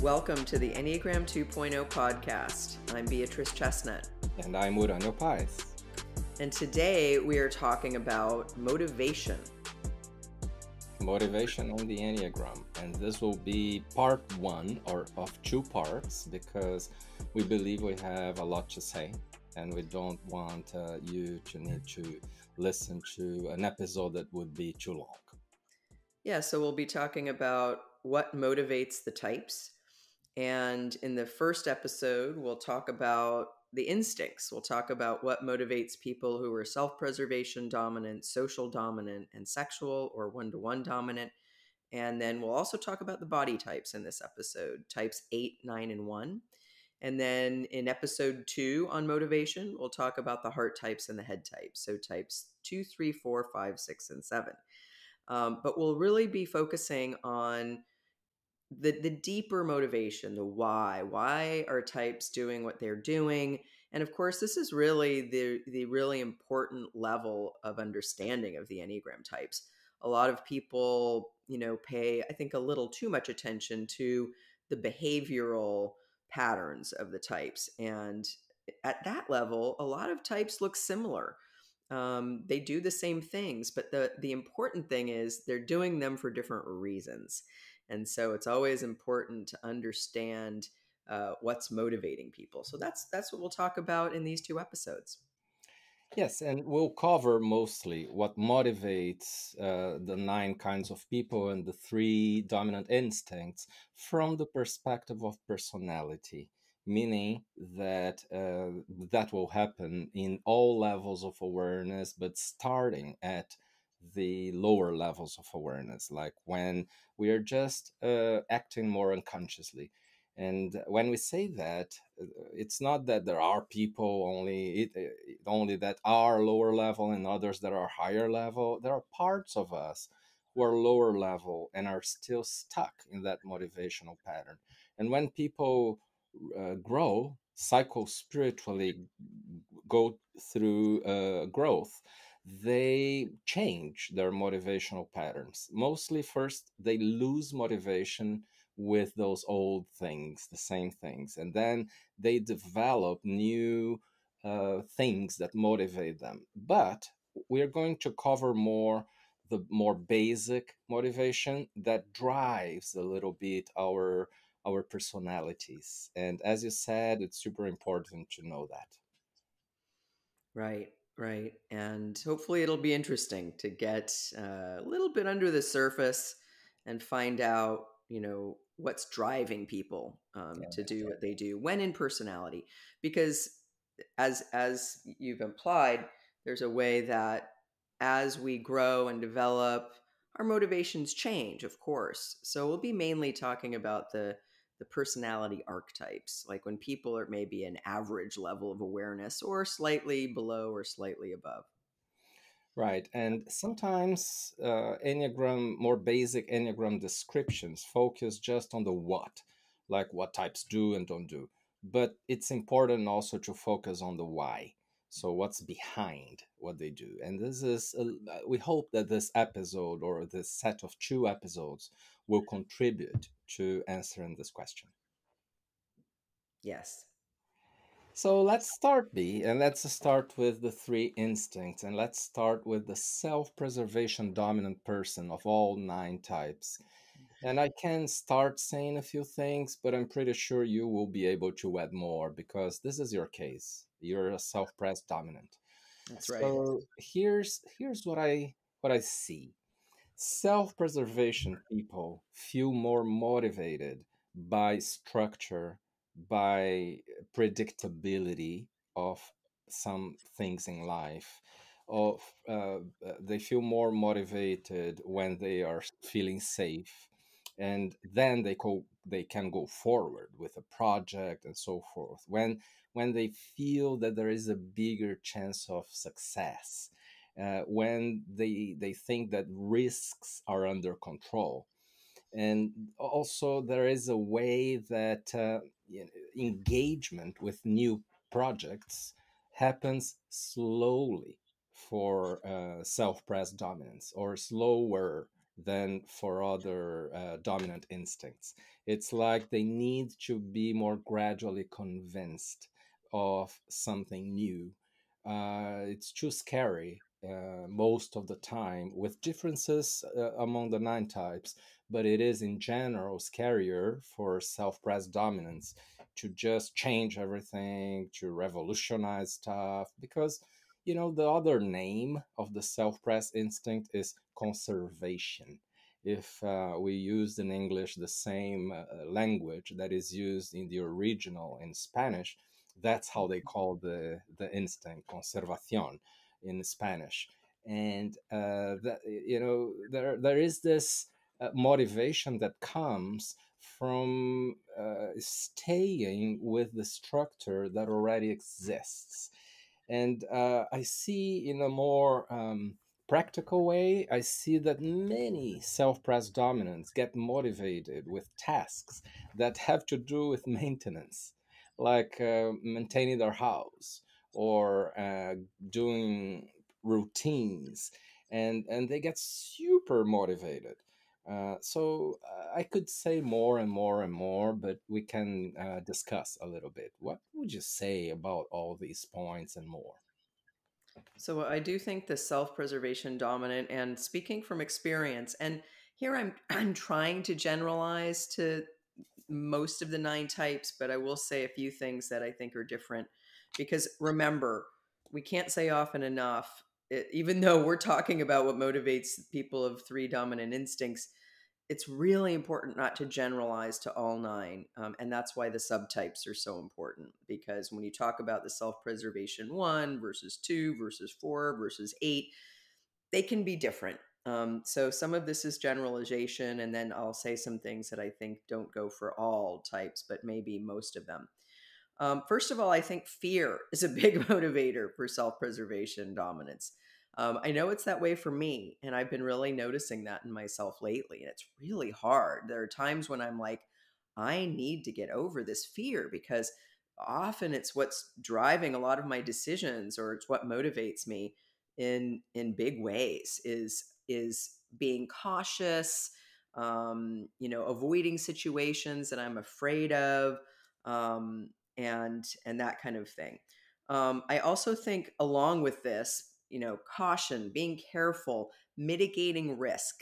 Welcome to the Enneagram 2.0 podcast. I'm Beatrice Chestnut. And I'm Uranio Pais. And today we are talking about motivation. Motivation on the Enneagram. And this will be part one of two parts because we believe we have a lot to say. And we don't want you to need to listen to an episode that would be too long. Yeah, so we'll be talking about what motivates the types. And in the first episode, we'll talk about the instincts. We'll talk about what motivates people who are self-preservation dominant, social dominant, and sexual or one-to-one dominant. And then we'll also talk about the body types in this episode, types 8, 9, and 1. And then in episode 2 on motivation, we'll talk about the heart types and the head types. So types 2, 3, 4, 5, 6, and 7. But we'll really be focusing on the deeper motivation, the why. Why are types doing what they're doing? And of course, this is really the really important level of understanding of the Enneagram types. A lot of people, pay, I think, a little too much attention to the behavioral patterns of the types. And at that level, a lot of types look similar. They do the same things, but the important thing is they're doing them for different reasons. And so it's always important to understand what's motivating people. So that's what we'll talk about in these two episodes. Yes, and we'll cover mostly what motivates the 9 kinds of people and the 3 dominant instincts from the perspective of personality, meaning that that will happen in all levels of awareness, but starting at the lower levels of awareness, like when we are just acting more unconsciously. And when we say that, it's not that there are people only that are lower level and others that are higher level. There are parts of us who are lower level and are still stuck in that motivational pattern. And when people grow, cycle spiritually, go through growth, they change their motivational patterns. Mostly, first, they lose motivation with those old things, the same things, and then they develop new things that motivate them. But we're going to cover the more basic motivation that drives a little bit our personalities. And as you said, it's super important to know that. Right, right. And hopefully it'll be interesting to get a little bit under the surface and find out, what's driving people to Yeah. do what they do when in personality. Because as you've implied, there's a way that as we grow and develop, our motivations change, of course. So we'll be mainly talking about the personality archetypes, like when people are maybe an average level of awareness or slightly below or slightly above. Right. And sometimes more basic Enneagram descriptions focus just on the what, like what types do and don't do. But it's important also to focus on the why. So what's behind what they do. And we hope that this episode or this set of 2 episodes will contribute to answering this question. Yes. So let's start, B, and let's start with the 3 instincts, and let's start with the self-preservation dominant person of all 9 types. And I can start saying a few things, but I'm pretty sure you will be able to add more because this is your case. You're a self-pres dominant. That's right. So here's what I see. Self-preservation people feel more motivated by structure, by predictability of some things in life. Of They feel more motivated when they are feeling safe, and then they can go forward with a project and so forth. When they feel that there is a bigger chance of success, when they think that risks are under control. And also, there is a way that engagement with new projects happens slowly for self-press dominance, or slower than for other dominant instincts. It's like they need to be more gradually convinced of something new. It's too scary most of the time, with differences among the nine types, but it is in general scarier for self-pressed dominance to just change everything, to revolutionize stuff, because the other name of the self-pressed instinct is conservation. If we used in English the same language that is used in the original in Spanish, that's how they call the instinct, conservación, in Spanish. And that there is this motivation that comes from staying with the structure that already exists. And I see in a more practical way, I see that many self-pressed dominants get motivated with tasks that have to do with maintenance, like maintaining their house or doing routines, and they get super motivated. I could say more and more and more, but we can discuss a little bit. What would you say about all these points and more? So I do think the self-preservation dominant, and speaking from experience, and here I'm trying to generalize to most of the nine types, but I will say a few things that I think are different. Because remember, we can't say often enough, even though we're talking about what motivates people of three dominant instincts, it's really important not to generalize to all nine. And that's why the subtypes are so important. Because when you talk about the self preservation one versus two versus four versus eight, they can be different. So some of this is generalization, and then I'll say some things that I think don't go for all types, but maybe most of them. First of all, I think fear is a big motivator for self preservation dominance. I know it's that way for me, and I've been really noticing that in myself lately. And it's really hard. There are times when I'm like, I need to get over this fear because often it's what's driving a lot of my decisions, or it's what motivates me in big ways. Is being cautious, avoiding situations that I'm afraid of. Um, and that kind of thing. I also think along with this, caution, being careful, mitigating risk,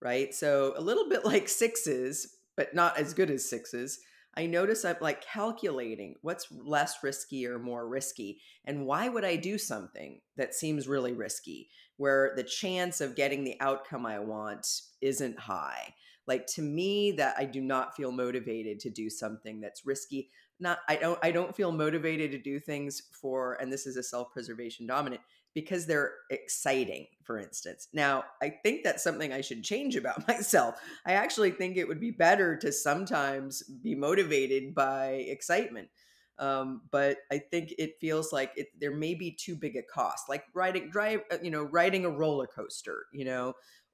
right? So a little bit like sixes, but not as good as sixes. I notice I'm like calculating what's less risky or more risky, and why would I do something that seems really risky, where the chance of getting the outcome I want isn't high. Like, to me, that I do not feel motivated to do something that's risky. Not I don't feel motivated to do things for, and this is a self-preservation dominant, because they're exciting, for instance. Now, I think that's something I should change about myself. I actually think it would be better to sometimes be motivated by excitement. But I think it feels like there may be too big a cost, like riding a roller coaster,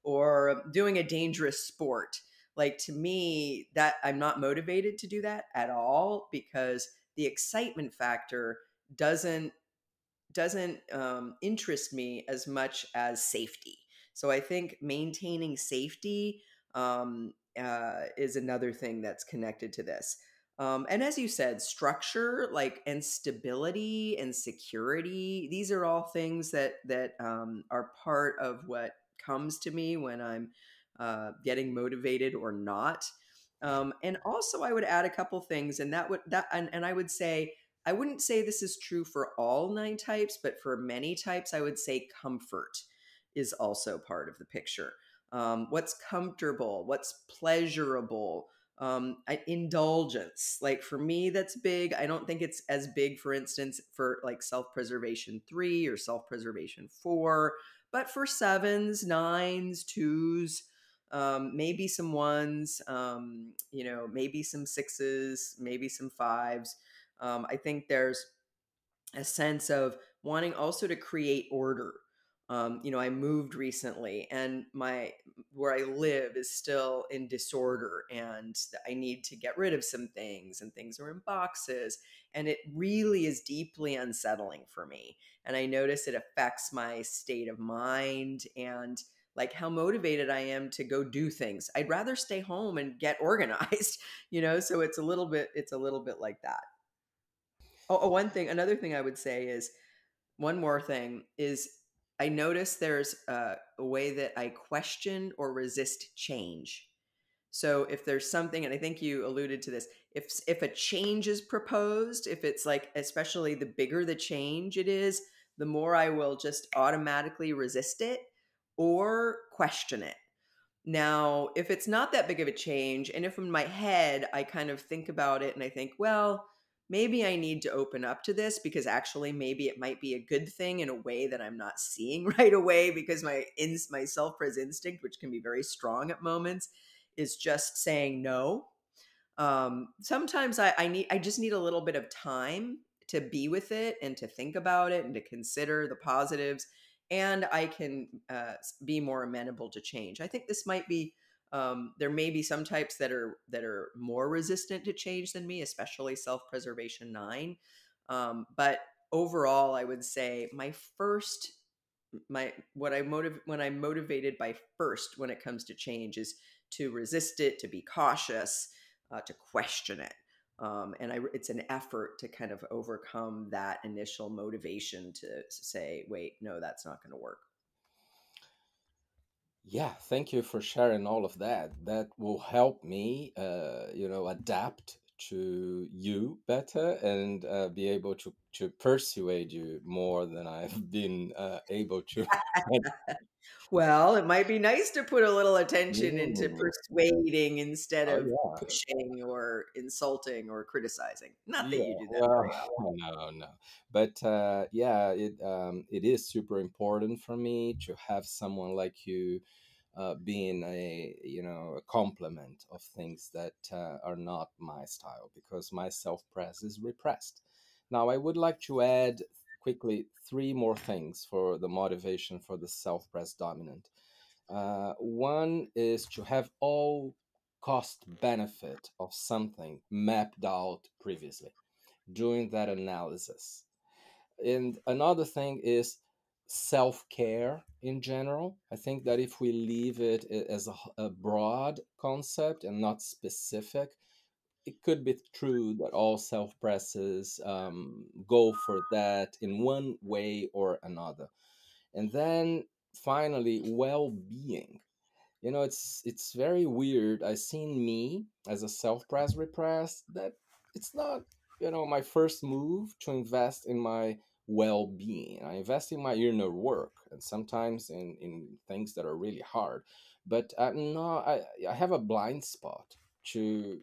or doing a dangerous sport. Like, to me, that I'm not motivated to do that at all, because the excitement factor doesn't interest me as much as safety. So I think maintaining safety is another thing that's connected to this. And as you said, structure, like, and stability and security, these are all things that are part of what comes to me when I'm getting motivated or not. And also, I would add a couple things, and I would say, I wouldn't say this is true for all nine types, but for many types, I would say comfort is also part of the picture. What's comfortable, what's pleasurable, indulgence. Like, for me, that's big. I don't think it's as big, for instance, for like self preservation three or self preservation four, but for sevens, nines, twos, maybe some ones, maybe some sixes, maybe some fives. I think there's a sense of wanting also to create order. I moved recently, and my where I live is still in disorder, and I need to get rid of some things, and things are in boxes, and it really is deeply unsettling for me. And I notice it affects my state of mind, and like how motivated I am to go do things. I'd rather stay home and get organized, so it's a little bit like that. Another thing I would say is, one more thing is, I notice there's a way that I question or resist change. So if there's something, and I think you alluded to this, if a change is proposed, if it's like, especially the bigger the change it is, the more I will just automatically resist it or question it. Now, if it's not that big of a change, and if in my head I kind of think about it and I think, well, maybe I need to open up to this because actually maybe it might be a good thing in a way that I'm not seeing right away, because my self-pres instinct, which can be very strong at moments, is just saying no. Sometimes I just need a little bit of time to be with it and to think about it and to consider the positives, and I can be more amenable to change. I think this might be, there may be some types that are more resistant to change than me, especially self-preservation 9. But overall, I would say my what I motive when I'm motivated by first when it comes to change is to resist it, to be cautious, to question it. It's an effort to kind of overcome that initial motivation to say, wait, no, that's not going to work. Yeah, thank you for sharing all of that. That will help me, adapt to you better and be able to persuade you more than I've been able to. Well, it might be nice to put a little attention into Mm. persuading instead Oh of yeah, pushing or insulting or criticizing. Not that yeah. you do that Well, very often. no, no, but yeah, it is super important for me to have someone like you being a complement of things that are not my style, because my self press is repressed. Now I would like to add quickly three more things for the motivation for the self press dominant. One is to have all cost benefit of something mapped out previously, doing that analysis. And another thing is self care in general. I think that if we leave it as a broad concept and not specific, it could be true that all self presses go for that in one way or another. And then finally, well being. It's very weird. I seen me as a self-press repressed that it's not, my first move to invest in my well-being. I invest in my inner work and sometimes in things that are really hard. But no, I have a blind spot to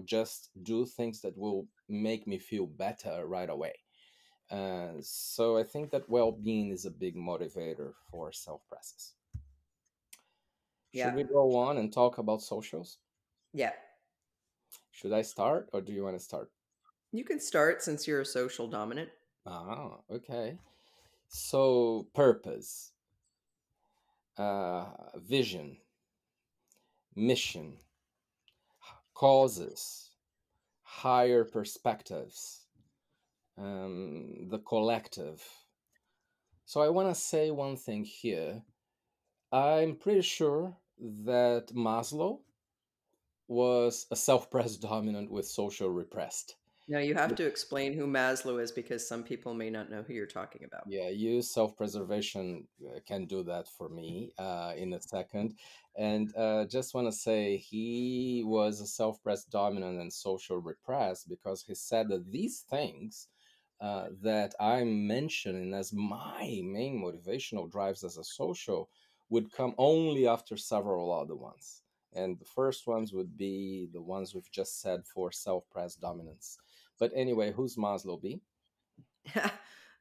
just do things that will make me feel better right away. So I think that well-being is a big motivator for self-presses. Should Yeah. we go on and talk about socials? Yeah. Should I start or do you want to start? You can start since you're a social dominant. Okay. So, purpose, vision, mission, causes, higher perspectives, the collective. So, I want to say one thing here. I'm pretty sure that Maslow was a self pressed dominant with social repressed. Now you have to explain who Maslow is because some people may not know who you're talking about. Yeah, you self preservation can do that for me in a second. And just want to say he was a self pressed dominant and social repressed because he said that these things that I'm mentioning as my main motivational drives as a social would come only after several other ones. And the first ones would be the ones we've just said for self pressed dominance. But anyway, who's Maslow be?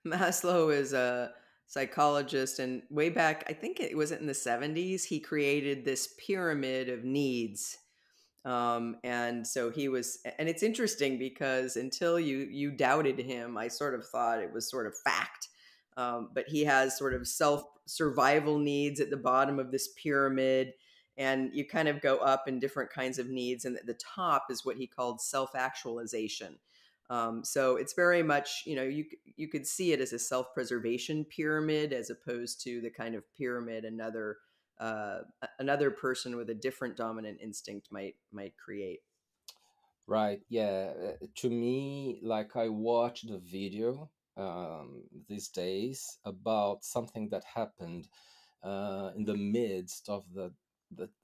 Maslow is a psychologist, and way back, I think it was in the 70s, he created this pyramid of needs. And so he was, and it's interesting because until you doubted him, I sort of thought it was sort of fact. But he has sort of self survival needs at the bottom of this pyramid, and you kind of go up in different kinds of needs, and at the top is what he called self actualization. So it's very much, you could see it as a self-preservation pyramid as opposed to the kind of pyramid another person with a different dominant instinct might create. Right. Yeah. To me, like I watched a video these days about something that happened in the midst of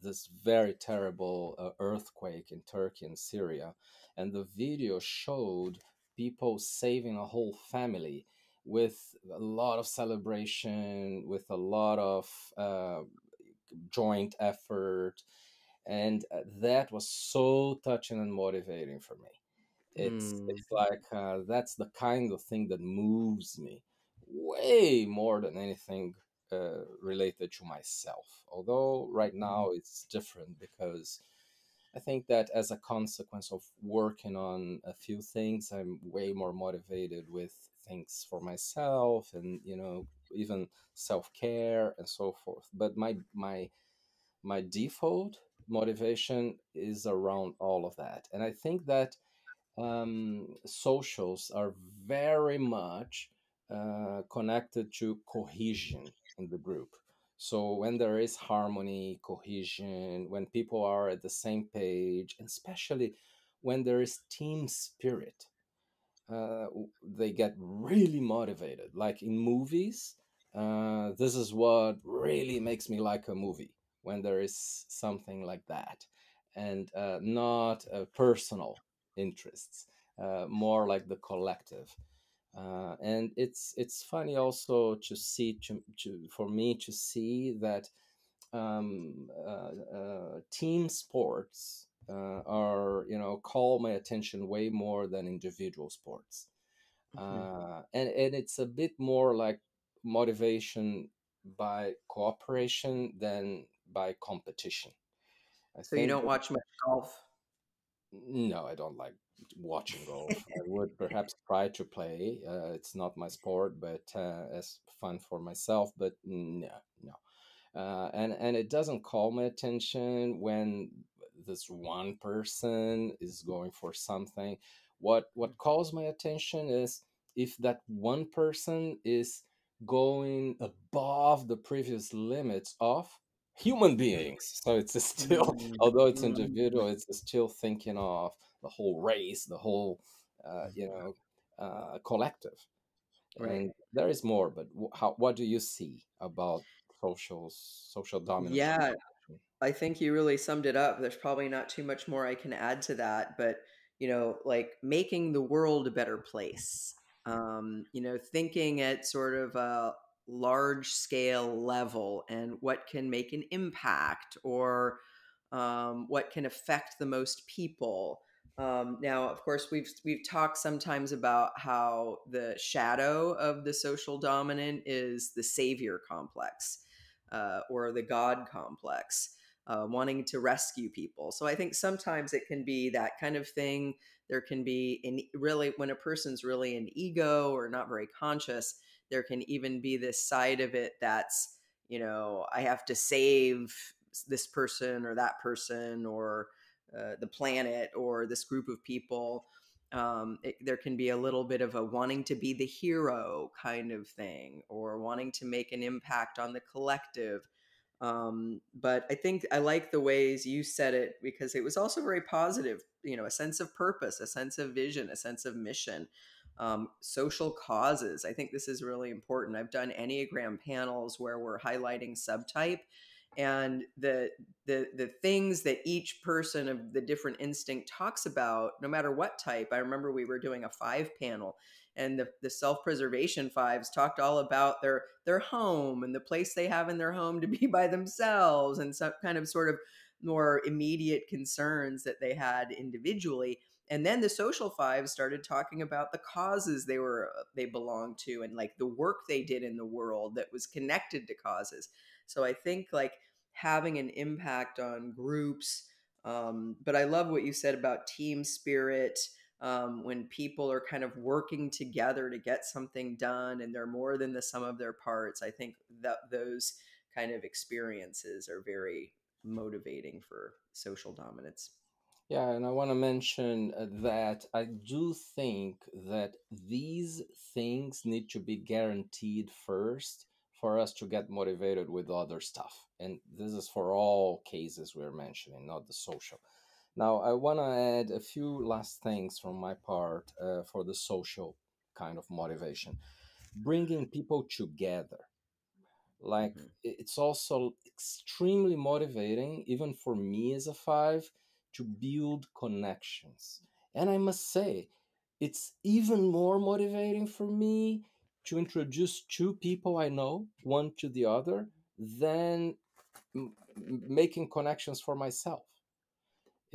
this very terrible earthquake in Turkey and Syria, and the video showed people saving a whole family with a lot of celebration, with a lot of joint effort, and that was so touching and motivating for me. It's Mm, like that's the kind of thing that moves me way more than anything related to myself. Although right now it's different because I think that as a consequence of working on a few things, I'm way more motivated with things for myself, and even self care and so forth. But my default motivation is around all of that, and I think that socials are very much connected to cohesion in the group. So when there is harmony, cohesion, when people are at the same page, and especially when there is team spirit, they get really motivated. Like in movies, this is what really makes me like a movie, when there is something like that, and not personal interests, more like the collective. And it's funny also to see for me to see that team sports are call my attention way more than individual sports, mhm. and it's a bit more like motivation by cooperation than by competition. I So you think don't watch much golf? no, I don't like watching golf. I would perhaps try to play. It's not my sport, but as fun for myself. But no, no. And it doesn't call my attention when this one person is going for something. What calls my attention is if that one person is going above the previous limits of human beings. So it's still, Mm, although it's mm, individual, it's still thinking of the whole race, the whole collective. right. And there is more, but what do you see about social dominance and Yeah, cohesion? I think you really summed it up. There's probably not too much more I can add to that, but like making the world a better place. Thinking at sort of a large scale level and what can make an impact or what can affect the most people. Now, of course, we've talked sometimes about how the shadow of the social dominant is the savior complex or the God complex, wanting to rescue people. So I think sometimes it can be that kind of thing. There can be really when a person's really an ego or not very conscious. There can even be this side of it that's I have to save this person or that person or the planet or this group of people. There can be a little bit of a wanting to be the hero kind of thing or wanting to make an impact on the collective. But I think I like the ways you said it because it was also very positive, a sense of purpose, a sense of vision, a sense of mission, social causes. I think this is really important. I've done Enneagram panels where we're highlighting subtype and the things that each person of the different instinct talks about, no matter what type. I remember we were doing a 5 panel and the self-preservation fives talked all about their home and the place they have in their home to be by themselves and some kind of sort of more immediate concerns that they had individually. And then the social fives started talking about the causes they belonged to and like the work they did in the world that was connected to causes. So I think like having an impact on groups. But I love what you said about team spirit, when people are kind of working together to get something done and they're more than the sum of their parts. I think that those kind of experiences are very motivating for social dominance. Yeah, and I want to mention that I do think that these things need to be guaranteed first for us to get motivated with other stuff. And this is for all cases we're mentioning, not the social. Now, I want to add a few last things from my part for the social kind of motivation. Bringing people together. Like, Hmm. it's also extremely motivating, even for me as a five, to build connections. And I must say, it's even more motivating for me to introduce two people I know, one to the other, than making connections for myself.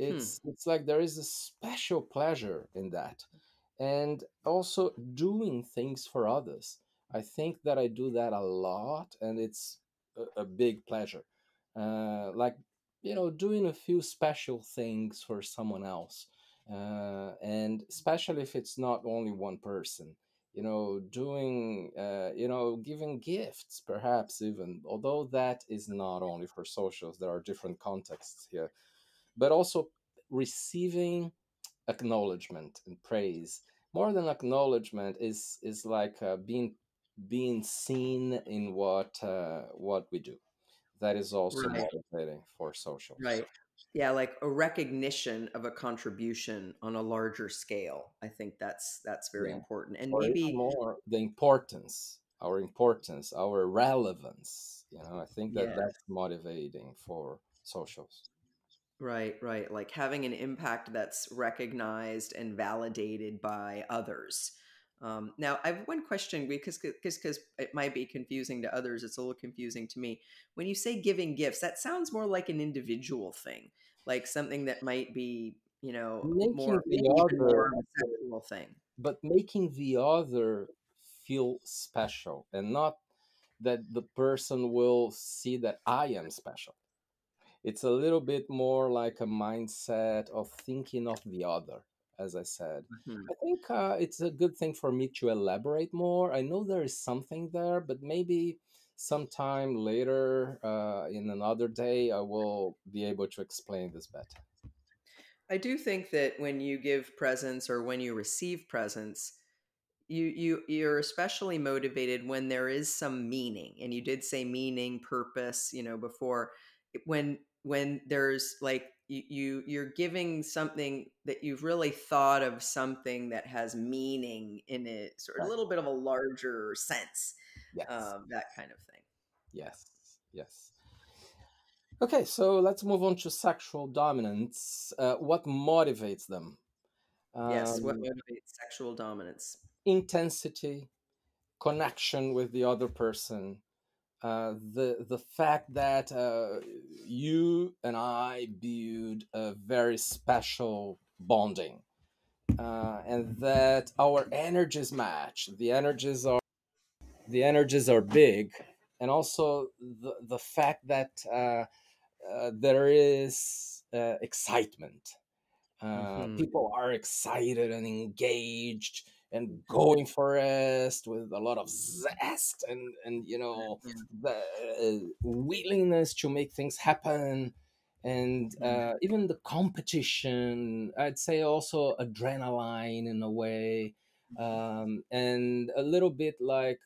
Hmm. It's like there is a special pleasure in that, and also doing things for others. I think that I do that a lot, and it's a big pleasure. Like, doing a few special things for someone else, and especially if it's not only one person. Doing, giving gifts, perhaps even, although that is not only for socials, there are different contexts here, but also receiving acknowledgement and praise. More than acknowledgement is like being seen in what we do. That is also Right. motivating for socials. Right. Yeah, like a recognition of a contribution on a larger scale. I think that's very Yeah, important. And or even maybe more, the importance, our relevance. I think that yeah. that's motivating for socials. Right, right. Like having an impact that's recognized and validated by others. Now, I have one question because it might be confusing to others. It's a little confusing to me. When you say giving gifts, that sounds more like an individual thing, like something that might be, more, Making the maybe even other more of a sexual thing. but making the other feel special, and not that the person will see that I am special. It's a little bit more like a mindset of thinking of the other, as I said. Mhm. I think it's a good thing for me to elaborate more. I know there is something there, but maybe sometime later, in another day, I will be able to explain this better. I do think that when you give presents or when you receive presents, you're especially motivated when there is some meaning, and you did say meaning, purpose, before. When there's like you're giving something that you've really thought of, something that has meaning in it, sort of a Right. little bit of a larger sense, Yes. that kind of thing. Yeah. Yes. Yes. Okay, so let's move on to sexual dominance. What motivates them? Yes, what Um, motivates sexual dominance? Intensity, connection with the other person, the fact that you and I build a very special bonding, and that our energies match. The energies are big, and also the fact that there is excitement. Hmm. People are excited and engaged and going for it with a lot of zest, and the willingness to make things happen, and even the competition. I'd say also adrenaline in a way, and a little bit like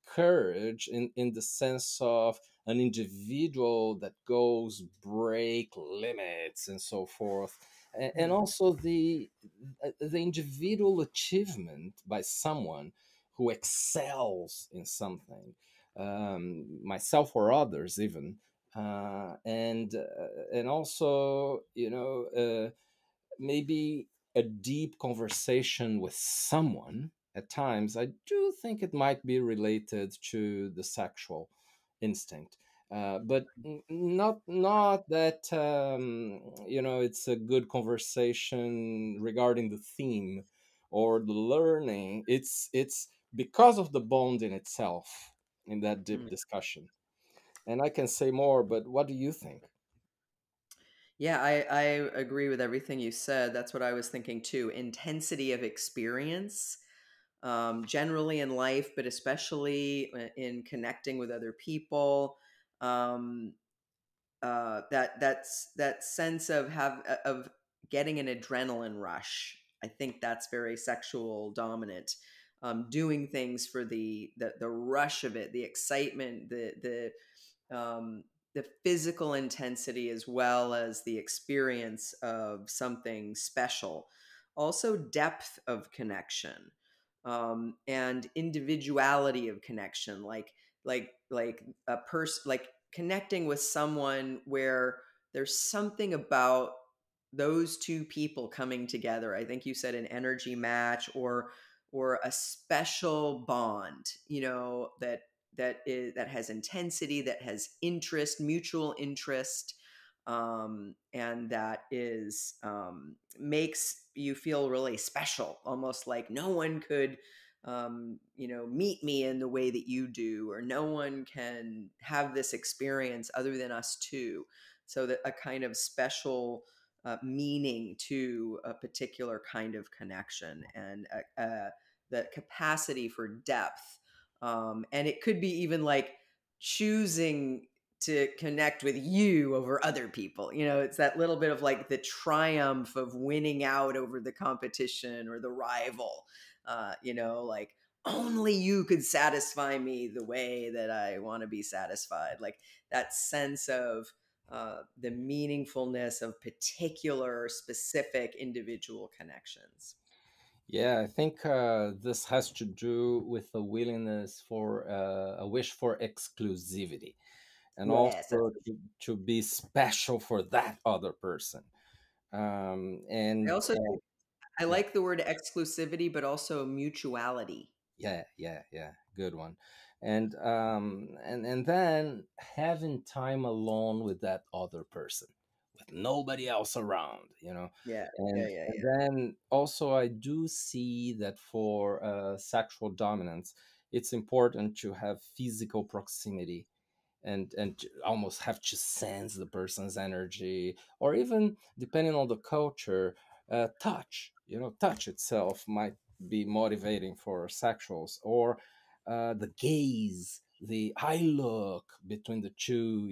courage in the sense of an individual that goes break limits and so forth, and Hmm. also the individual achievement by someone who excels in something, myself or others even, and also maybe a deep conversation with someone. At times I do think it might be related to the sexual instinct, but not that it's a good conversation regarding the theme or the learning. It's because of the bond in itself, in that deep Hmm. discussion. And I can say more, but what do you think? Yeah, I agree with everything you said. That's what I was thinking too. Intensity of experience, generally in life, but especially in connecting with other people. That sense of getting an adrenaline rush. I think that's very sexual dominant. Doing things for the rush of it, the excitement, the physical intensity, as well as the experience of something special. Also, depth of connection, and individuality of connection, like a person, like connecting with someone where there's something about those two people coming together. I think you said an energy match, or a special bond, that has intensity, that has interest, mutual interest, and that is makes you feel really special, almost like no one could meet me in the way that you do, or no one can have this experience other than us two. So that a kind of special meaning to a particular kind of connection, and the capacity for depth. And it could be even like choosing to connect with you over other people. It's that little bit of like the triumph of winning out over the competition or the rival. Like only you could satisfy me the way that I want to be satisfied. Like that sense of the meaningfulness of particular, specific individual connections. Yeah, I think this has to do with a willingness for a wish for exclusivity, and Yes, also to be special for that other person. I And also think I yeah, like the word exclusivity, but also mutuality. yeah, good one. And then having time alone with that other person, with nobody else around, Yeah, yeah, and yeah, then also I do see that for sexual dominance, it's important to have physical proximity, and almost have to sense the person's energy, or even depending on the culture, touch. Touch itself might be motivating for sexuals, or the gaze, the eye look between the two,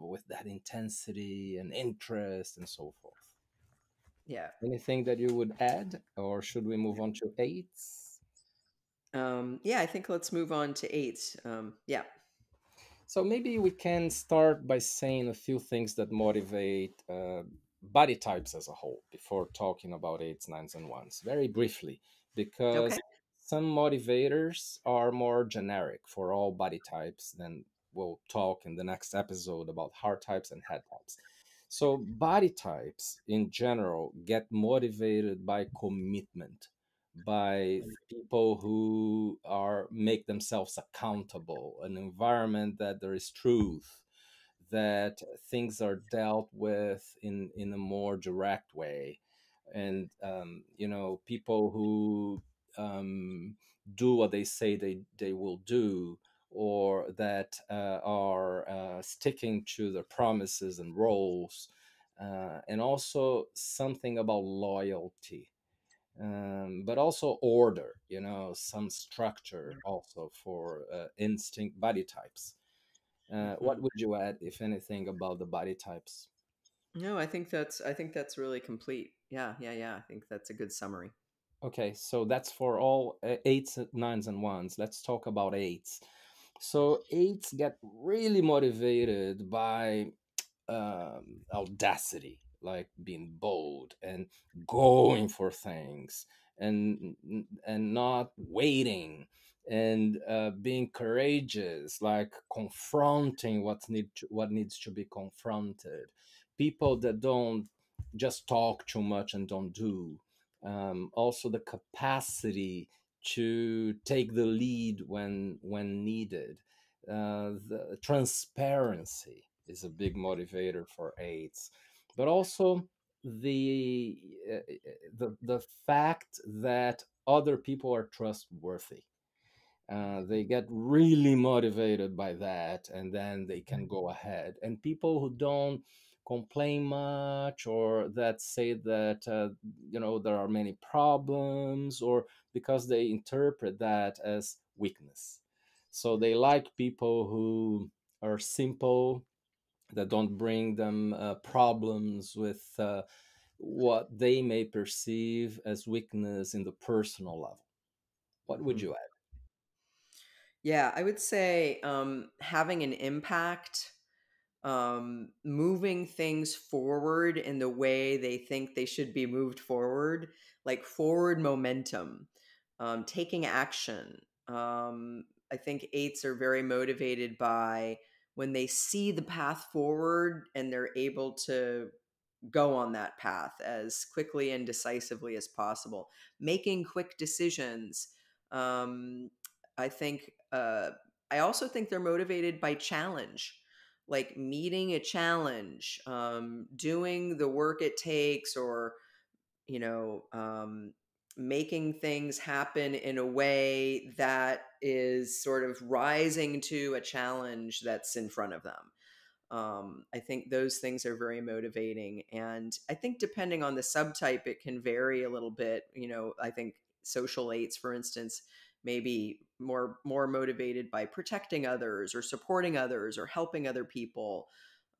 with that intensity and interest and so forth. yeah. Anything that you would add, or should we move on to eights? Yeah, I think let's move on to eight. Yeah. So maybe we can start by saying a few things that motivate body types as a whole before talking about eights, nines, and ones, very briefly, Okay. because some motivators are more generic for all body types. Then we'll talk in the next episode about heart types and head types. So, body types in general get motivated by commitment, by people who are make themselves accountable, an environment that there is truth, that things are dealt with in a more direct way, and people who do what they say they will do, or that are sticking to their promises and roles, and also something about loyalty, but also order, some structure also for instinct body types. Hmm. What would you add, if anything, about the body types? No, I think that's really complete. Yeah, yeah, yeah. I think that's a good summary. Okay, so that's for all eights, nines, and ones. Let's talk about eights. So eights get really motivated by audacity, like being bold and going for things, and not waiting, and being courageous, like confronting what needs to be confronted. People that don't just talk too much and don't do. Also, the capacity to take the lead when needed. The transparency is a big motivator for AIDS, but also the the fact that other people are trustworthy. They get really motivated by that, and then they can go ahead. And people who don't complain much, or that say that there are many problems, or because they interpret that as weakness. So they like people who are simple, that don't bring them problems with what they may perceive as weakness in the personal level. What would Mhm. you add? Yeah, I would say having an impact, moving things forward in the way they think they should be moved forward, like forward momentum, taking action. I think eights are very motivated by when they see the path forward and they're able to go on that path as quickly and decisively as possible, making quick decisions. Um, I think, I also think they're motivated by challenge, like meeting a challenge, doing the work it takes, or, you know, making things happen in a way that is sort of rising to a challenge that's in front of them. I think those things are very motivating. And I think depending on the subtype, it can vary a little bit. You know, I think social eights, for instance, may be more motivated by protecting others or supporting others or helping other people.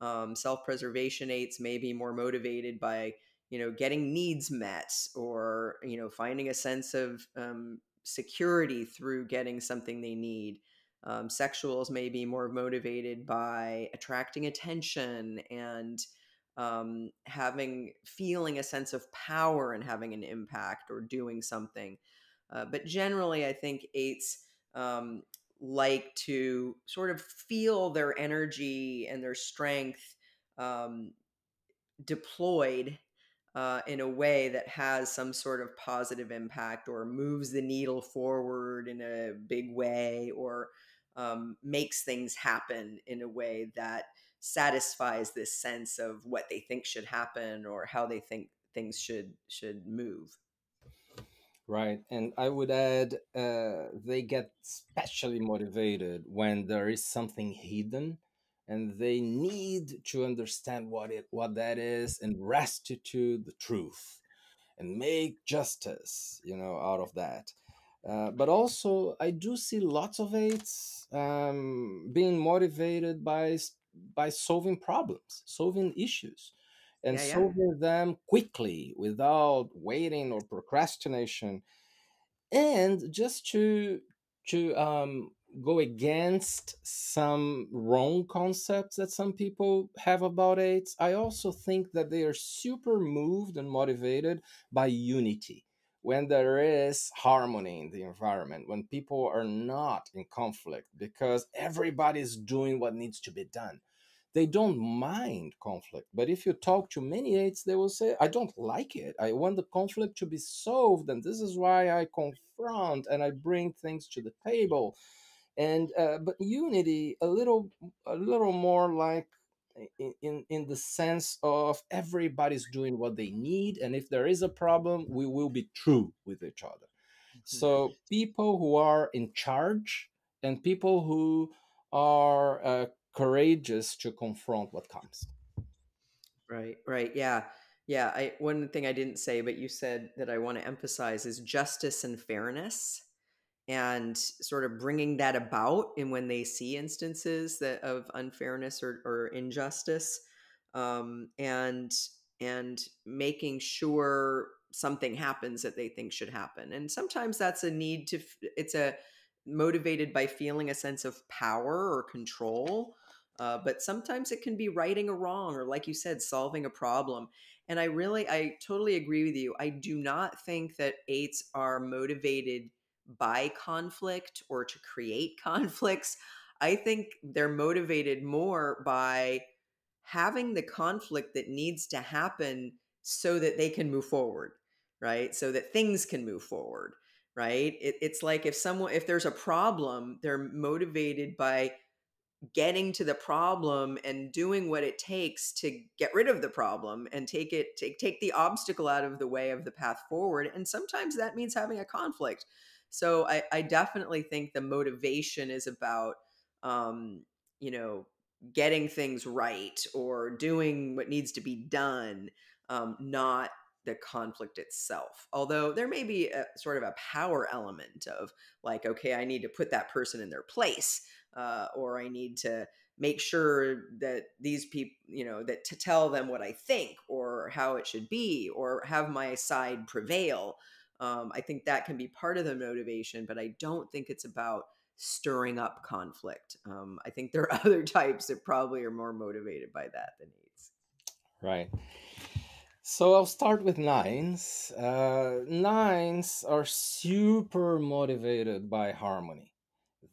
Self-preservation eights may be more motivated by, you know, getting needs met, or, you know, finding a sense of security through getting something they need. Sexuals may be more motivated by attracting attention and feeling a sense of power and having an impact or doing something. But generally, I think eights um, like to sort of feel their energy and their strength um, deployed in a way that has some sort of positive impact or moves the needle forward in a big way, or makes things happen in a way that satisfies this sense of what they think should happen or how they think things should move. Right. And I would add, they get especially motivated when there is something hidden and they need to understand what that is and restitute the truth and make justice, out of that. But also, I do see lots of eights being motivated by solving problems, solving issues, and Yeah, yeah. solving them quickly without waiting or procrastination, and just to go against some wrong concepts that some people have about AIDS. I also think that they are super moved and motivated by unity. When there is harmony in the environment, when people are not in conflict because everybody's doing what needs to be done, they don't mind conflict. But if you talk to many eights, they will say, I don't like it. I want the conflict to be solved. And this is why I confront and I bring things to the table. And but unity, a little more like in the sense of everybody's doing what they need. And if there is a problem, we will be true with each other. Mhm. So people who are in charge and people who are courageous to confront what comes. Right, right. Yeah. Yeah. One thing I didn't say, but you said that I want to emphasize is justice and fairness, and sort of bringing that about in when they see instances that of unfairness or injustice, and making sure something happens that they think should happen. And sometimes that's a need to it's a motivated by feeling a sense of power or control, but sometimes it can be righting a wrong, or like you said, solving a problem. And I totally agree with you. I do not think that eights are motivated by conflict or to create conflicts. I think they're motivated more by having the conflict that needs to happen so that they can move forward, right? So that things can move forward, right? It's like if there's a problem, they're motivated by getting to the problem and doing what it takes to get rid of the problem and take the obstacle out of the way of the path forward. And sometimes that means having a conflict. So I definitely think the motivation is about um, you know, getting things right or doing what needs to be done, not the conflict itself. Although there may be a sort of a power element of, like, okay, I need to put that person in their place, or I need to make sure that these people, that to tell them what I think or how it should be or have my side prevail. I think that can be part of the motivation, but I don't think it's about stirring up conflict. I think there are other types that probably are more motivated by that than eights. Right. So I'll start with nines. Nines are super motivated by harmony.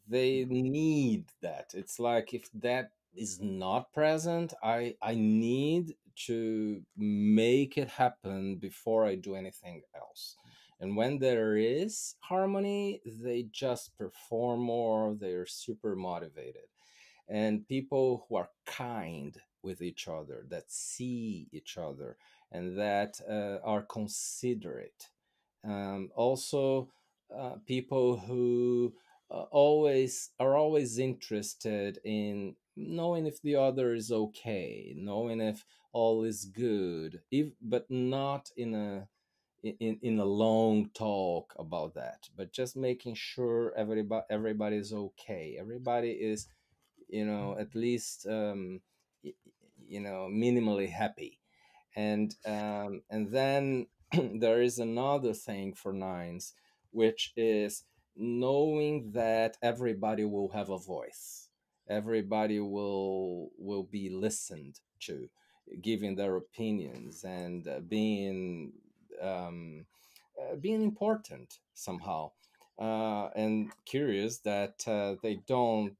They need that. It's like if that is not present, I need to make it happen before I do anything else. And when there is harmony, they just perform more. They're super motivated. And people who are kind with each other, that see each other, and that are considerate. Also, people who always interested in knowing if the other is okay, knowing if all is good, but not in a long talk about that, but just making sure everybody's okay. Everybody is, at least minimally happy. And then there is another thing for nines, which is knowing that everybody will have a voice, everybody will be listened to, giving their opinions, and being important somehow, and curious that they don't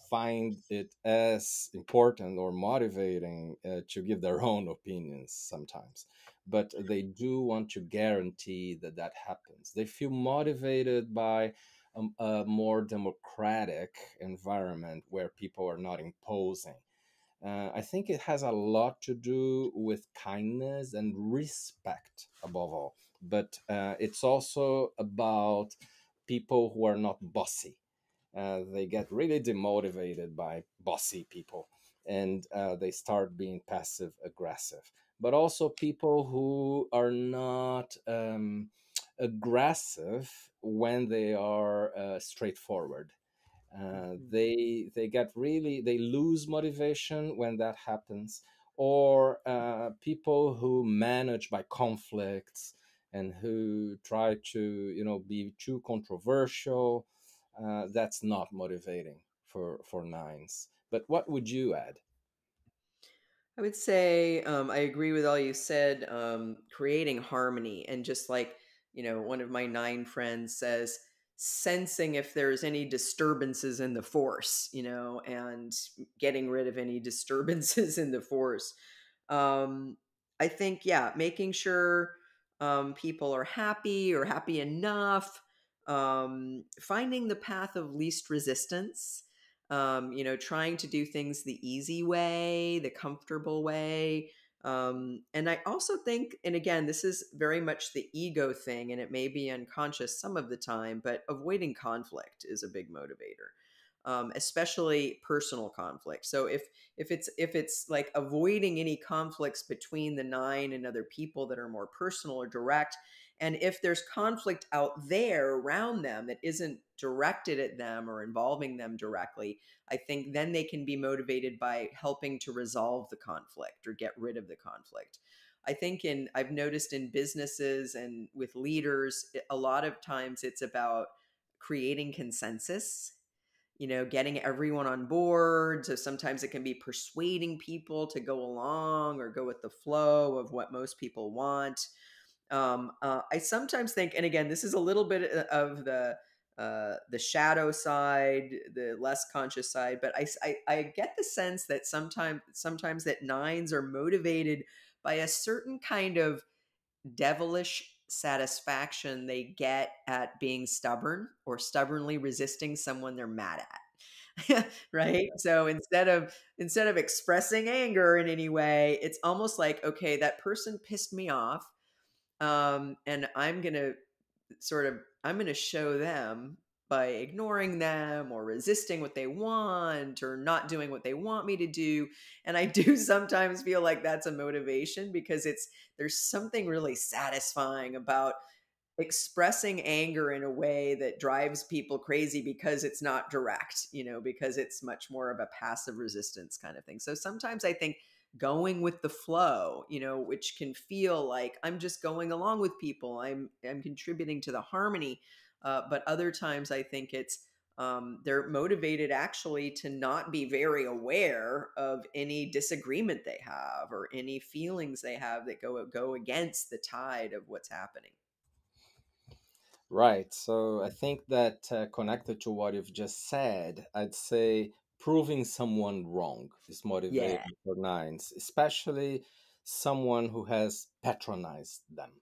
find it as important or motivating to give their own opinions sometimes, but they do want to guarantee that that happens. They feel motivated by a more democratic environment where people are not imposing. I think it has a lot to do with kindness and respect above all, but it's also about people who are not bossy. They get really demotivated by bossy people, and they start being passive aggressive. But also people who are not aggressive when they are straightforward. They get really, they lose motivation when that happens. Or people who manage by conflicts and who try to be too controversial, that's not motivating for nines. But what would you add? I would say I agree with all you said. Creating harmony and just like, one of my nine friends says, sensing if there's any disturbances in the force, and getting rid of any disturbances in the force. Um, I think, yeah, making sure people are happy or happy enough, finding the path of least resistance, trying to do things the easy way, the comfortable way. And I also think, and again, this is very much the ego thing, and it may be unconscious some of the time, but avoiding conflict is a big motivator. Especially personal conflict. So if it's like avoiding any conflicts between the nine and other people that are more personal or direct, and if there's conflict out there around them that isn't directed at them or involving them directly, I think then they can be motivated by helping to resolve the conflict or get rid of the conflict. I think I've noticed in businesses and with leaders, a lot of times it's about creating consensus, getting everyone on board. So sometimes it can be persuading people to go along or go with the flow of what most people want. I sometimes think, and again, this is a little bit of the shadow side, the less conscious side, but I get the sense that sometimes that nines are motivated by a certain kind of devilish satisfaction they get at being stubborn or stubbornly resisting someone they're mad at. Right? So instead of expressing anger in any way, it's almost like, okay, that person pissed me off, and I'm going to show them by ignoring them or resisting what they want or not doing what they want me to do. And I do sometimes feel like that's a motivation because there's something really satisfying about expressing anger in a way that drives people crazy because it's not direct, because it's much more of a passive resistance kind of thing. So sometimes I think going with the flow, which can feel like I'm just going along with people, I'm contributing to the harmony. But other times I think it's they're motivated actually to not be very aware of any disagreement they have or any feelings they have that go against the tide of what's happening. Right. So I think that connected to what you've just said, I'd say proving someone wrong is Yeah. motivating for nines, especially someone who has patronized them.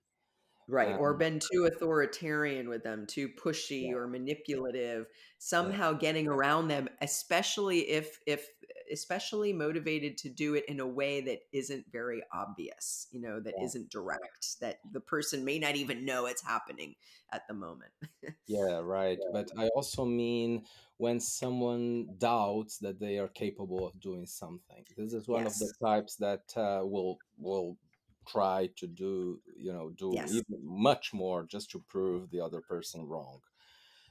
Right, or Um, been too authoritarian with them, too pushy yeah, or manipulative, yeah, somehow getting around them, especially if especially motivated to do it in a way that isn't very obvious, that yeah, isn't direct, that the person may not even know it's happening at the moment. yeah, right. But I also mean when someone doubts that they are capable of doing something. This is one of the Yes. types that will try to do Yes. even much more just to prove the other person wrong.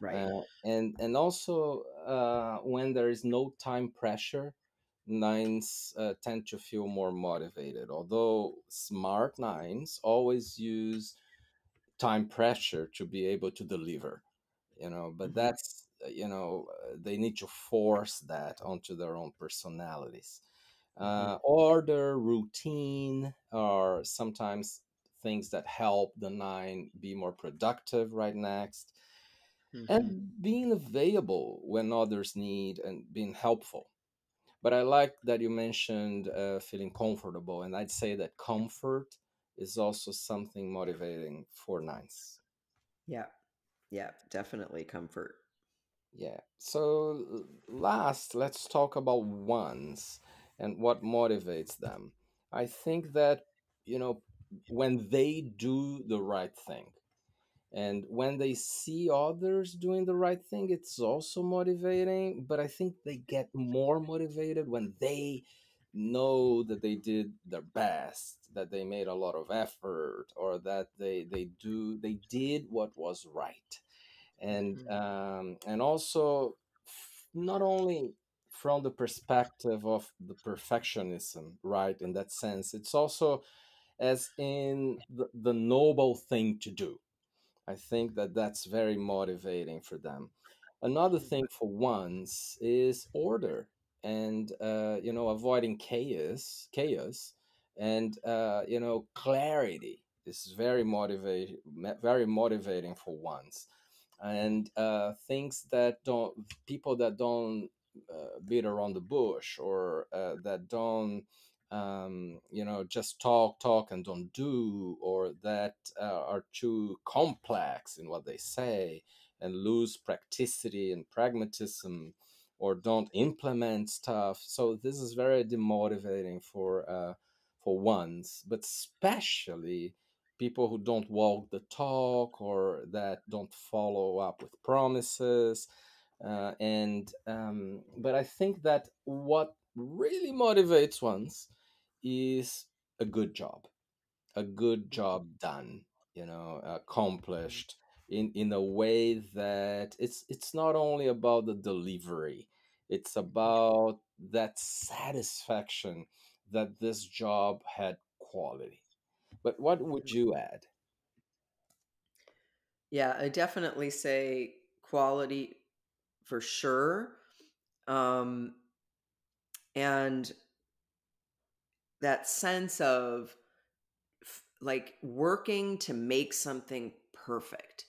Right. And also when there is no time pressure, nines tend to feel more motivated, although smart nines always use time pressure to be able to deliver, but Mhm. that's they need to force that onto their own personalities, Mhm. order, routine, or sometimes things that help the nine be more productive right next, Mhm. and being available when others need and being helpful. But I like that you mentioned feeling comfortable, and I'd say that comfort is also something motivating for nines. Yeah. Yeah, definitely comfort. Yeah. So last, let's talk about ones and what motivates them. I think that, you know, when they do the right thing, and when they see others doing the right thing, it's also motivating. But I think they get more motivated when they know that they did their best, that they made a lot of effort, or that they did what was right. Mhm. And also not only from the perspective of the perfectionism, right? In that sense, it's also as in the noble thing to do. I think that that's very motivating for them. Another thing for once is order, and avoiding chaos, and clarity is very motivating for once. And things that don't people that don't beat around the bush, or that don't just talk and don't do, or that are too complex in what they say and lose practicity and pragmatism, or don't implement stuff. So this is very demotivating for ones, but especially people who don't walk the talk, or that don't follow up with promises. And But I think that what really motivates ones is a good job, a good job done, accomplished in a way that it's not only about the delivery, it's about that satisfaction that this job had quality. But what would Mhm. you add? Yeah, I definitely say quality for sure. Um, and that sense of like working to make something perfect.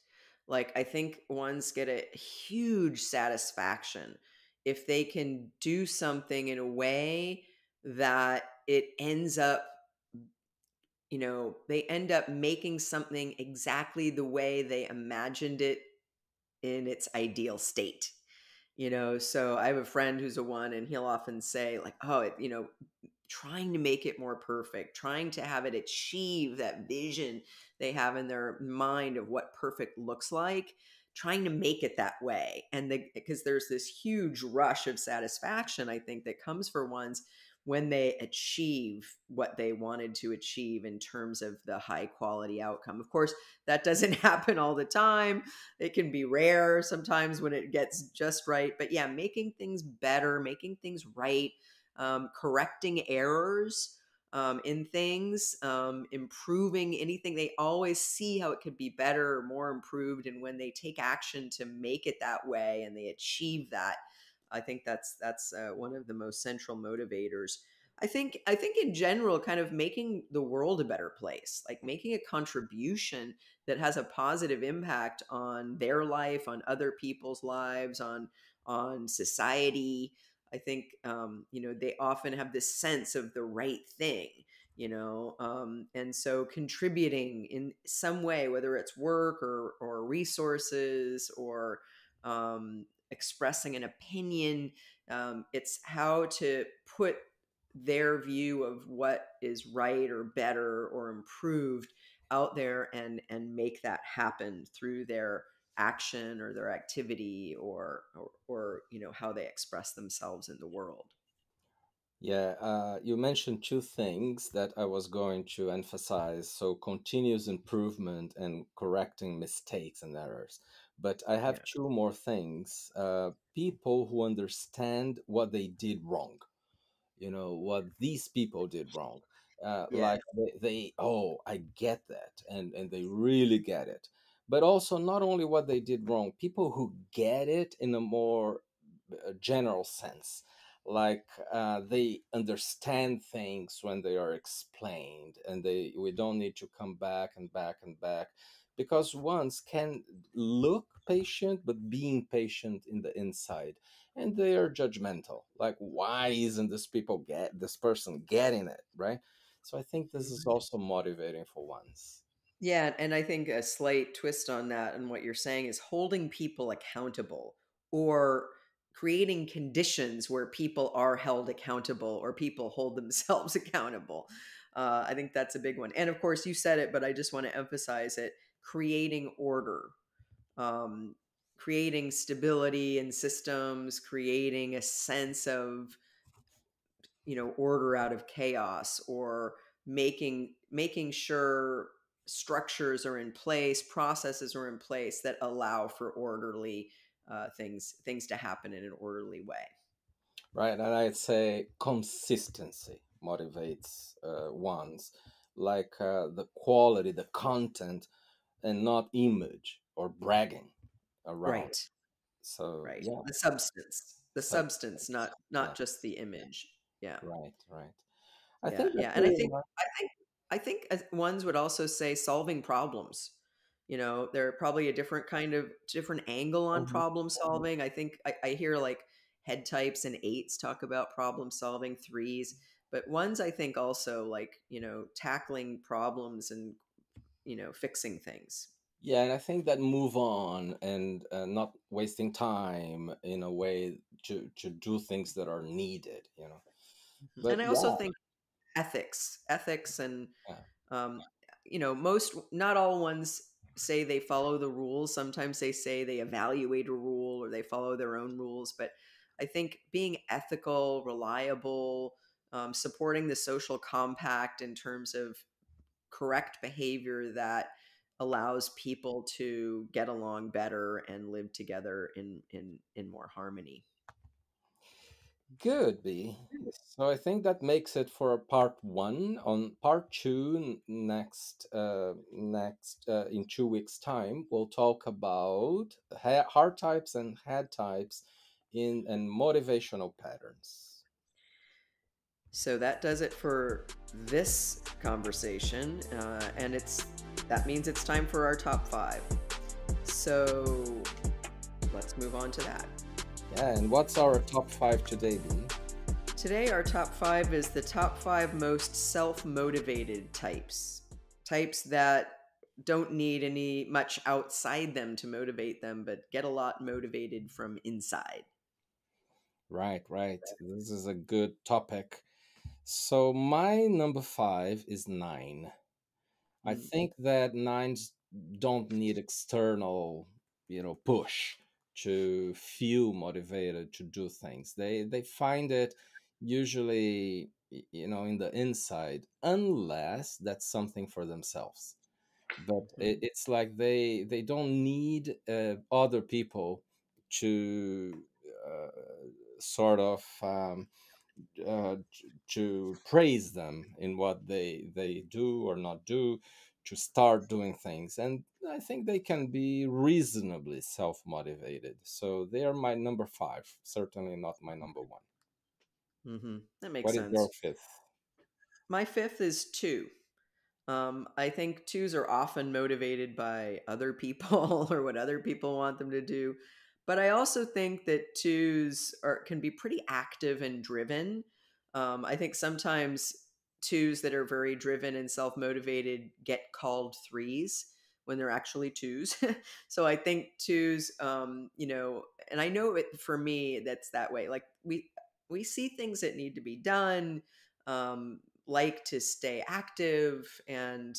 Like, I think ones get a huge satisfaction if they can do something in a way that it ends up, they end up making something exactly the way they imagined it in its ideal state. So I have a friend who's a one, and he'll often say, like, oh, trying to make it more perfect, trying to have it achieve that vision they have in their mind of what perfect looks like, trying to make it that way. And because there's this huge rush of satisfaction, I think, that comes for ones when they achieve what they wanted to achieve in terms of the high quality outcome. Of course, that doesn't happen all the time. It can be rare sometimes when it gets just right. But yeah, making things better, making things right, correcting errors in things, improving anything. They always see how it could be better or more improved. And when they take action to make it that way and they achieve that, I think that's one of the most central motivators. I think in general, kind of making the world a better place, like making a contribution that has a positive impact on their life, on other people's lives, on society. I think they often have this sense of the right thing, and so contributing in some way, whether it's work or resources or expressing an opinion. It's how to put their view of what is right or better or improved out there and make that happen through their action or their activity or how they express themselves in the world. Yeah, you mentioned two things that I was going to emphasize. So, continuous improvement and correcting mistakes and errors. But I have Yeah. two more things. People who understand what they did wrong, what these people did wrong. Yeah. Like oh, I get that, and they really get it. But also, not only what they did wrong, people who get it in a more general sense, like they understand things when they are explained, and we don't need to come back and back and back, because ones can look patient but being patient in the inside, and they are judgmental, like, why isn't this person getting it right? So I think this is Mhm. also motivating for ones. Yeah, and I think a slight twist on that and what you're saying is holding people accountable or creating conditions where people are held accountable or people hold themselves accountable. I think that's a big one. And of course, you said it, but I just want to emphasize it: creating order, um, creating stability in systems, creating a sense of order out of chaos, or making sure structures are in place, processes are in place that allow for orderly things to happen in an orderly way. Right, and I'd say consistency motivates ones, like the quality, the content, and not image or bragging around it. Right. So Right. yeah, The substance, not substance. Yeah, not just the image. Yeah. right, right. I Yeah, think that yeah, and I pretty think much. I think I think ones would also say solving problems. They're probably a different angle on Mhm. problem solving. I think I hear like head types and eights talk about problem solving, threes, but ones I think also like tackling problems and fixing things. Yeah, and I think that move on and not wasting time in a way to do things that are needed, Mhm. But And I also yeah, think ethics and yeah. um, most, not all ones say they follow the rules. Sometimes they say they evaluate a rule or they follow their own rules. But I think being ethical, reliable, supporting the social compact in terms of correct behavior that allows people to get along better and live together in more harmony. Good, B. So I think that makes it for part one. On part two, next in 2 weeks' time, we'll talk about heart types and head types in and motivational patterns. So that does it for this conversation, and that means it's time for our top five. So let's move on to that. Yeah, and what's our top five today, B? Today, our top five is the top five most self-motivated types. Types that don't need any much outside them to motivate them, but get a lot motivated from inside. Right, right. This is a good topic. So my number five is nine. I Mm. think that nines don't need external, push to feel motivated to do things. They find it usually in the inside, unless that's something for themselves. But Mhm. it's like they don't need other people to uh, sort of to praise them in what they do or not do, to start doing things. And I think they can be reasonably self-motivated, so they are my number five, certainly not my number one. That makes What is your sense. fifth? My fifth is two. I think twos are often motivated by other people or what other people want them to do. But I also think that twos can be pretty active and driven. I think sometimes twos that are very driven and self motivated get called threes when they're actually twos. So I think twos, and I know it for me that's that way. Like we see things that need to be done. Like to stay active and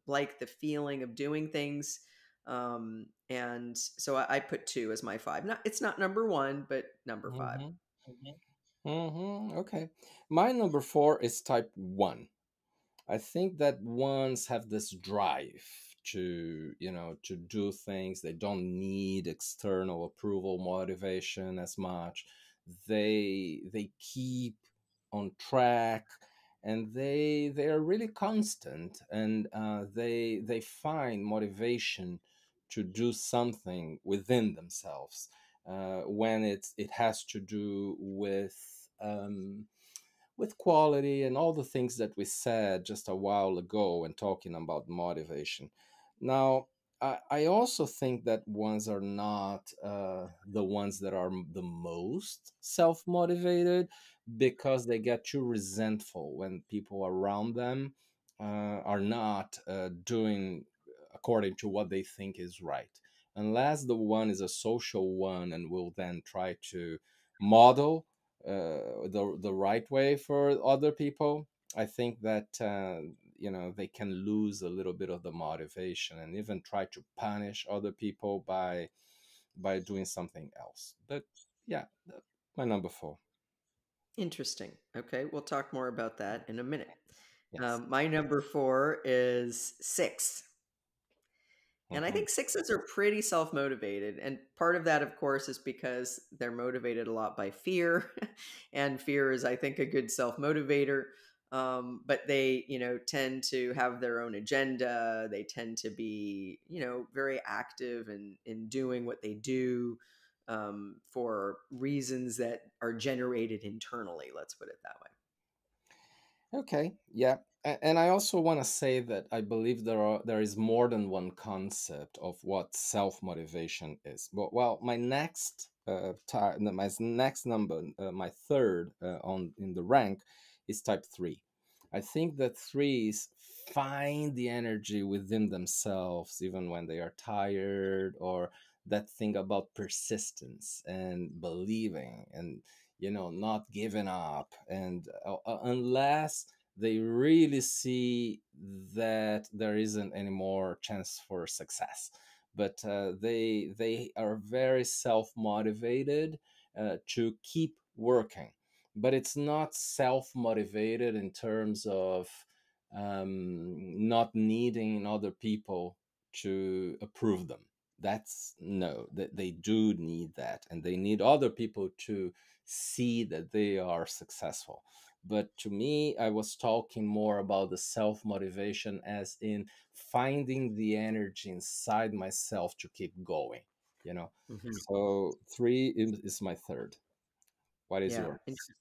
like the feeling of doing things. And so I put two as my five. Not it's not number one, but number five. Hmm. Okay. My number four is type one. I think that ones have this drive to, to do things. They don't need external approval, motivation as much. They keep on track, and they are really constant, and they find motivation to do something within themselves when it has to do with quality and all the things that we said just a while ago when talking about motivation. Now, I also think that ones are not the ones that are the most self motivated, because they get too resentful when people around them are not doing according to what they think is right. Unless the one is a social one and will then try to model the right way for other people, I think that they can lose a little bit of the motivation and even try to punish other people by doing something else. But yeah, my number four. Interesting. Okay, we'll talk more about that in a minute. Yes. My number four is six. And I Hmm. think sixes are pretty self motivated. And part of that, of course, is because they're motivated a lot by fear. And fear is, I think, a good self motivator. But they, tend to have their own agenda. They tend to be, very active in doing what they do for reasons that are generated internally. Let's put it that way. Okay, yeah. And I also want to say that I believe there is more than one concept of what self motivation is. But well, my next my next number, my third on in the rank, is type three. I think that threes find the energy within themselves even when they are tired, or that thing about persistence and believing and not giving up, and unless they really see that there isn't any more chance for success. But they are very self motivated to keep working. But it's not self motivated in terms of not needing other people to approve them. That's no, that they do need that, and they need other people to see that they are successful. But to me, I was talking more about the self motivation, as in finding the energy inside myself to keep going, you know. Mhm. So three is my third. What is Yeah, yours? interesting.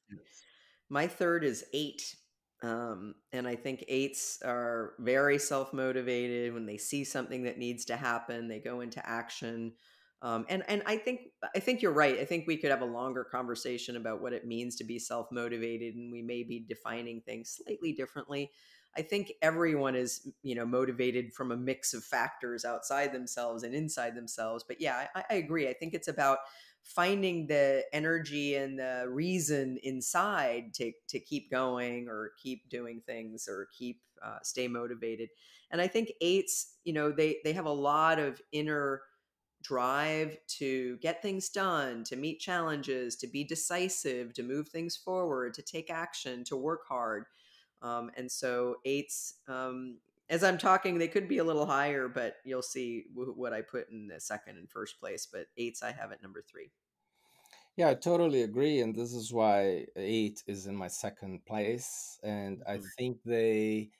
My third is eight. And I think eights are very self motivated. When they see something that needs to happen, they go into action. And I think you're right. I think we could have a longer conversation about what it means to be self motivated, and we may be defining things slightly differently. I think everyone is, motivated from a mix of factors outside themselves and inside themselves. But yeah, I agree. I think it's about finding the energy and the reason inside to keep going or keep doing things or keep stay motivated. And I think eights, they have a lot of inner drive to get things done, to meet challenges, to be decisive, to move things forward, to take action, to work hard. And so eights, as I'm talking, they could be a little higher, but you'll see what I put in the second and first place. But eights, I have at number three. Yeah, I totally agree, and this is why eight is in my second place. And I Mhm. think they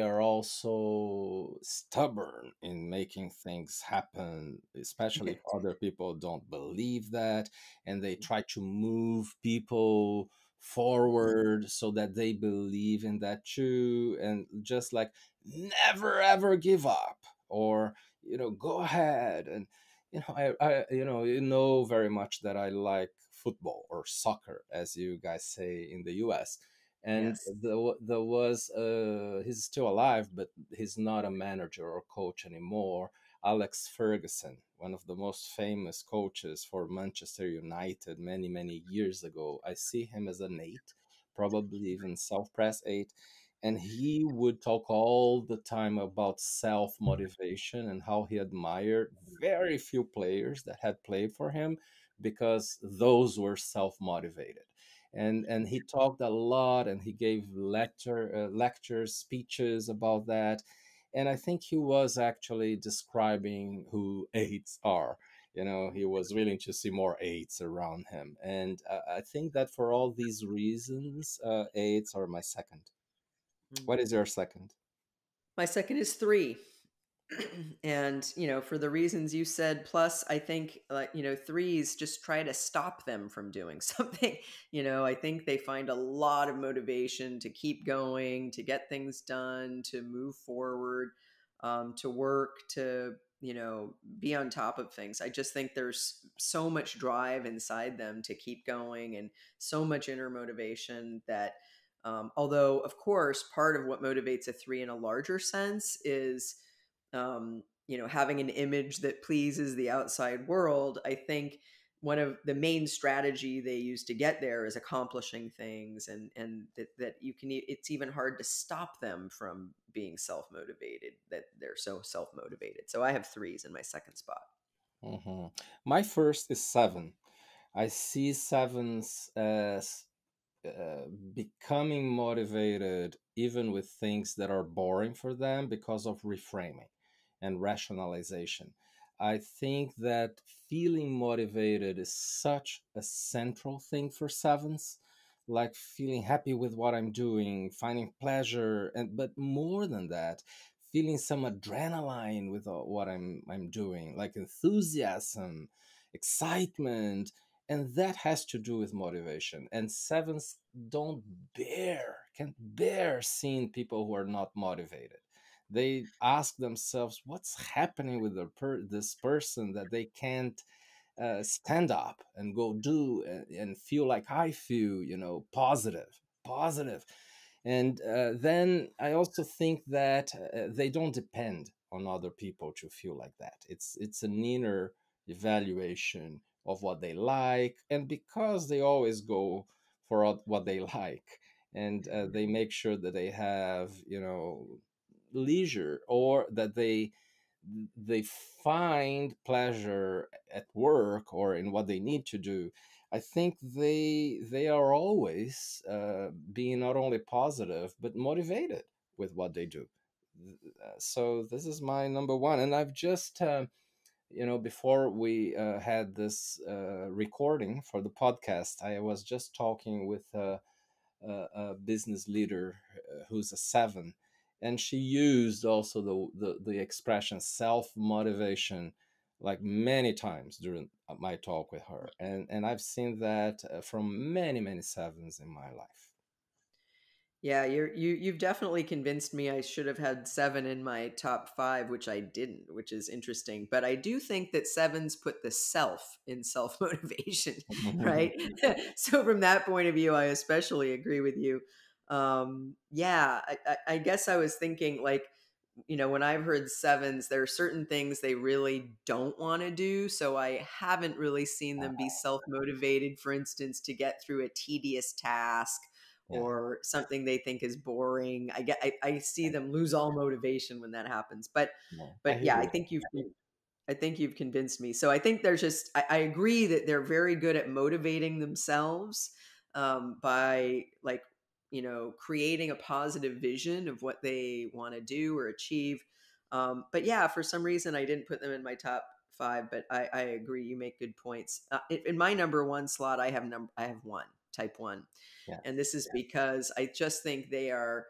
are also stubborn in making things happen, especially if other people don't believe that, and they try to move people forward so that they believe in that too, and just like never ever give up, or go ahead. And you know very much that I like football or soccer, as you guys say in the U.S. And Yes. there was he's still alive, but he's not a manager or coach anymore. Alex Ferguson, one of the most famous coaches for Manchester United many years ago. I see him as an eight, probably even self-press eight, and he would talk all the time about self motivation and how he admired very few players that had played for him because those were self motivated. And he talked a lot, and he gave lectures, speeches about that. And I think he was actually describing who eights are. He was willing to see more eights around him. And I think that for all these reasons, eights are my second. Mm. What is your second? My second is three. And for the reasons you said, plus I think threes just try to stop them from doing something. I think they find a lot of motivation to keep going, to get things done, to move forward, to work, to be on top of things. I just think there's so much drive inside them to keep going, and so much inner motivation that although of course part of what motivates a three in a larger sense is having an image that pleases the outside world. I think one of the main strategy they use to get there is accomplishing things, and that it's even hard to stop them from being self-motivated, that they're so self-motivated. So I have threes in my second spot. Hmm. My first is seven. I see sevens as uh, becoming motivated even with things that are boring for them because of reframing and rationalization. I think that feeling motivated is such a central thing for sevens, like feeling happy with what I'm doing, finding pleasure, and but more than that, feeling some adrenaline with what I'm doing, like enthusiasm, excitement, and that has to do with motivation. And sevens don't can't bear seeing people who are not motivated. They ask themselves what's happening with this person that they can't stand up and go do and feel like I feel, positive. And then I also think that they don't depend on other people to feel like that. It's an inner evaluation of what they like, and because they always go for what they like, and they make sure that they have leisure, or that they find pleasure at work or in what they need to do. I think they are always being not only positive but motivated with what they do. So this is my number one, and I've just before we had this recording for the podcast, I was just talking with a business leader who's a seven, and she used also the expression self motivation like many times during my talk with her, and I've seen that from many sevens in my life. Yeah, you've definitely convinced me I should have had seven in my top five, which I didn't, which is interesting. But I do think that sevens put the self in self motivation, right? So from that point of view, I especially agree with you. Yeah, I guess I was thinking like, when I've heard sevens, there are certain things they really don't want to do. So I haven't really seen them be self motivated, for instance, to get through a tedious task Yeah, or something they think is boring. I see them lose all motivation when that happens. But no, I but hear yeah, I you. think you've I think you've convinced me. So I think there's just, I agree that they're very good at motivating themselves by like, creating a positive vision of what they want to do or achieve. But yeah, for some reason, I didn't put them in my top five, but I agree. You make good points. In my number one slot, I have one, type one. And Yes. this is because I just think they are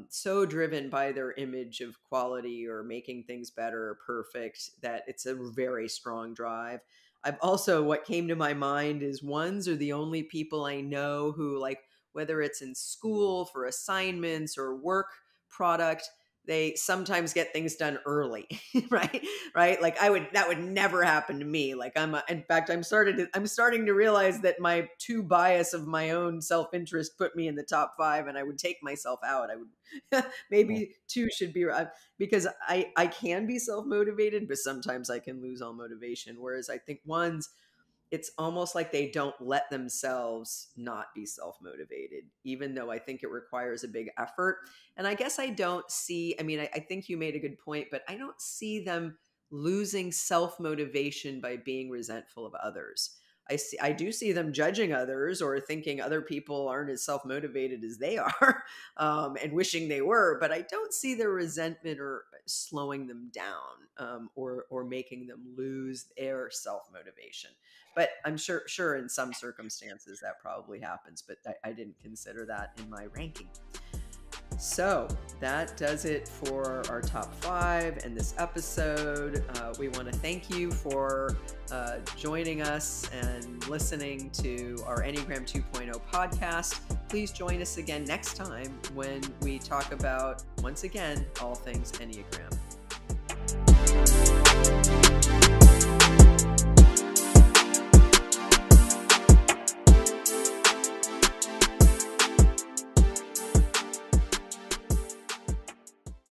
so driven by their image of quality or making things better or perfect that it's a very strong drive. I've also, what came to my mind is ones are the only people I know who, like, whether it's in school for assignments or work product, they sometimes get things done early, right? Right? Like that would never happen to me. Like in fact, I'm starting to realize that my too bias of my own self-interest put me in the top 5 and I would take myself out. I would Yeah. maybe 2 should be because I can be self-motivated, but sometimes I can lose all motivation. Whereas I think ones, it's almost like they don't let themselves not be self-motivated, even though I think it requires a big effort. And I guess I don't see, I mean, I think you made a good point, but I don't see them losing self-motivation by being resentful of others. I do see them judging others or thinking other people aren't as self-motivated as they are, and wishing they were, but I don't see their resentment or slowing them down, or making them lose their self-motivation. But I'm sure in some circumstances that probably happens, but I didn't consider that in my ranking. So that does it for our top 5 and this episode. We want to thank you for joining us and listening to our Enneagram 2.0 podcast. Please join us again next time when we talk about, once again, all things Enneagram.